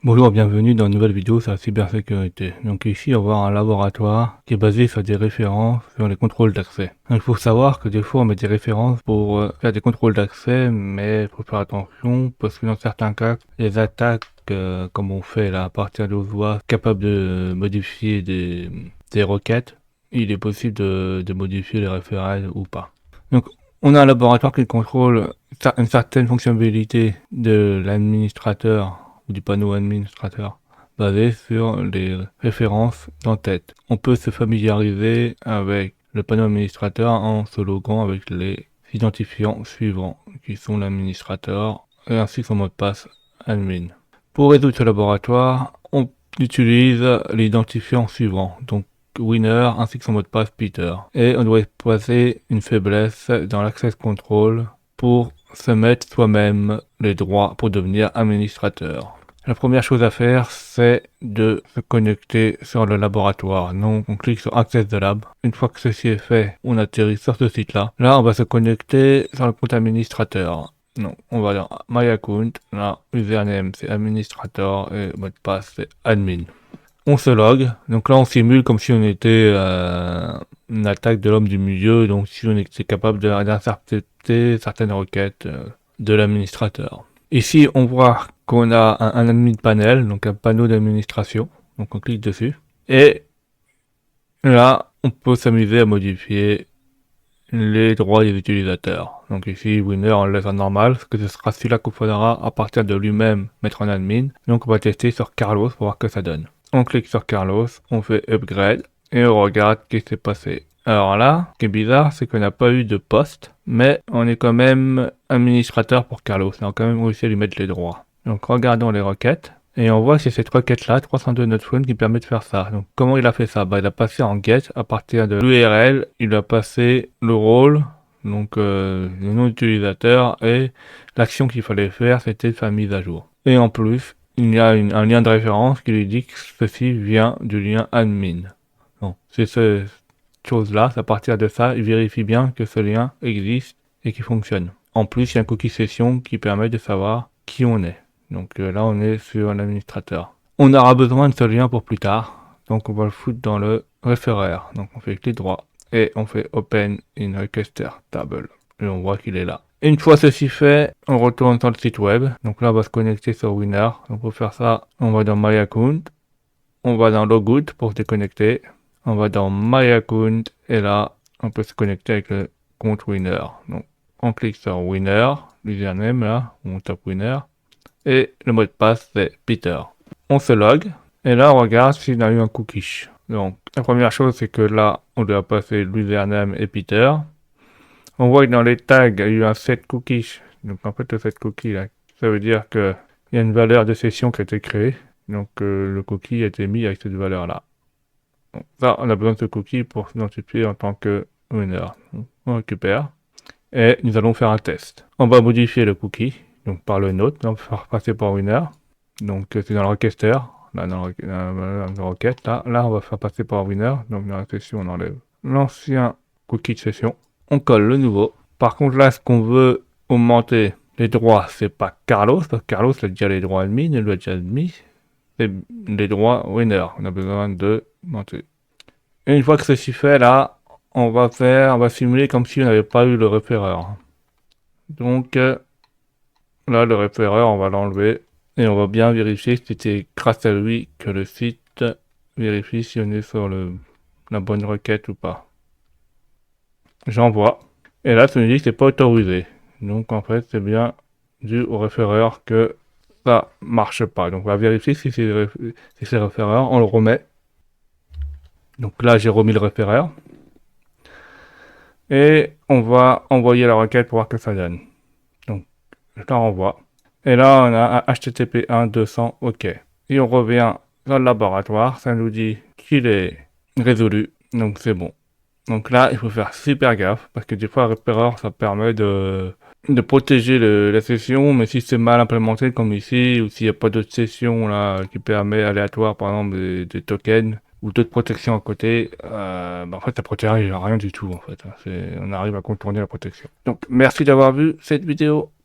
Bonjour, bienvenue dans une nouvelle vidéo sur la cybersécurité. Donc ici, on va voir un laboratoire qui est basé sur des références sur les contrôles d'accès. Donc il faut savoir que des fois on met des références pour faire des contrôles d'accès, mais il faut faire attention parce que dans certains cas, les attaques comme on fait là à partir de voix capables de modifier des requêtes, il est possible de modifier les références ou pas. Donc on a un laboratoire qui contrôle une certaine fonctionnalité de l'administrateur ou du panneau administrateur basé sur les références d'entête. On peut se familiariser avec le panneau administrateur en se loguant avec les identifiants suivants qui sont l'administrateur et ainsi que son mot de passe admin. Pour résoudre ce laboratoire, on utilise l'identifiant suivant, donc winner ainsi que son mot de passe Peter. Et on doit exploiter une faiblesse dans l'access control pour se mettre soi-même les droits pour devenir administrateur. La première chose à faire, c'est de se connecter sur le laboratoire. Donc, on clique sur Access the Lab. Une fois que ceci est fait, on atterrit sur ce site-là. Là, on va se connecter sur le compte administrateur. Donc, on va dans My Account. Là, username, c'est administrateur et mot de passe, c'est admin. On se log. Donc là, on simule comme si on était une attaque de l'homme du milieu. Donc, si on était capable d'intercepter certaines requêtes de l'administrateur. Ici, on voit qu'on a un admin panel, donc un panneau d'administration. Donc on clique dessus. Et là, on peut s'amuser à modifier les droits des utilisateurs. Donc ici, winner, on le laisse en normal, parce que ce sera celui-là qu'il faudra à partir de lui-même mettre en admin. Donc on va tester sur Carlos pour voir ce que ça donne. On clique sur Carlos, on fait upgrade, et on regarde ce qui s'est passé. Alors là, ce qui est bizarre, c'est qu'on n'a pas eu de poste, mais on est quand même administrateur pour Carlos. On a quand même réussi à lui mettre les droits. Donc regardons les requêtes. Et on voit que c'est cette requête-là, 302 notphone, qui permet de faire ça. Donc comment il a fait ça? Il a passé en get à partir de l'URL, il a passé le rôle, donc le nom d'utilisateur, et l'action qu'il fallait faire, c'était de faire mise à jour. Et en plus, il y a un lien de référence qui lui dit que ceci vient du lien admin. Bon, c'est ce chose-là, à partir de ça, il vérifie bien que ce lien existe et qu'il fonctionne. En plus, il y a un cookie session qui permet de savoir qui on est. Donc là, on est sur l'administrateur. On aura besoin de ce lien pour plus tard. Donc on va le foutre dans le référeur. Donc on fait clic droit et on fait Open in Requester Table. Et on voit qu'il est là. Et une fois ceci fait, on retourne sur le site web. Donc là, on va se connecter sur Winner. Donc pour faire ça, on va dans My Account. On va dans Logout pour se déconnecter. On va dans My Account et là, on peut se connecter avec le compte Winner. Donc, on clique sur Winner, l'username là, on tape Winner et le mot de passe c'est Peter. On se log et là, on regarde s'il a eu un cookie. Donc, la première chose c'est que là, on doit passer l'username et Peter. On voit que dans les tags, il y a eu un set cookies. Donc, en fait, le set cookie là, ça veut dire que il y a une valeur de session qui a été créée. Donc, le cookie a été mis avec cette valeur là. Donc, ça, on a besoin de ce cookie pour s'identifier en tant que winner. Donc, on récupère et nous allons faire un test. On va modifier le cookie, donc par le nôtre, on va faire passer par winner. Donc c'est dans le requester, là dans la requête, là on va faire passer par winner. Donc dans la session on enlève l'ancien cookie de session, on colle le nouveau. Par contre là ce qu'on veut augmenter les droits, c'est pas Carlos, parce que Carlos a déjà les droits admin, il l'a déjà admis. C'est les droits winner, on a besoin de monter. Et une fois que ceci fait, là, on va simuler comme si on n'avait pas eu le référeur. Donc, là, le référeur, on va l'enlever. Et on va bien vérifier que c'était grâce à lui que le site vérifie si on est sur la bonne requête ou pas. J'envoie. Et là, ça nous dit que c'est pas autorisé. Donc, en fait, c'est bien dû au référeur que ça marche pas. Donc, on va vérifier si c'est référeur. On le remet. Donc là, j'ai remis le référeur. Et on va envoyer la requête pour voir ce que ça donne. Donc, je la renvoie. Et là, on a un HTTP 1.200 OK. Et on revient dans le laboratoire. Ça nous dit qu'il est résolu. Donc, c'est bon. Donc là, il faut faire super gaffe. Parce que des fois, référeur, ça permet de protéger la session. Mais si c'est mal implémenté, comme ici, ou s'il n'y a pas d'autre session là, qui permet aléatoire, par exemple, des tokens, ou d'autres protections à côté, en fait ça protège rien du tout en fait. On arrive à contourner la protection. Donc merci d'avoir vu cette vidéo.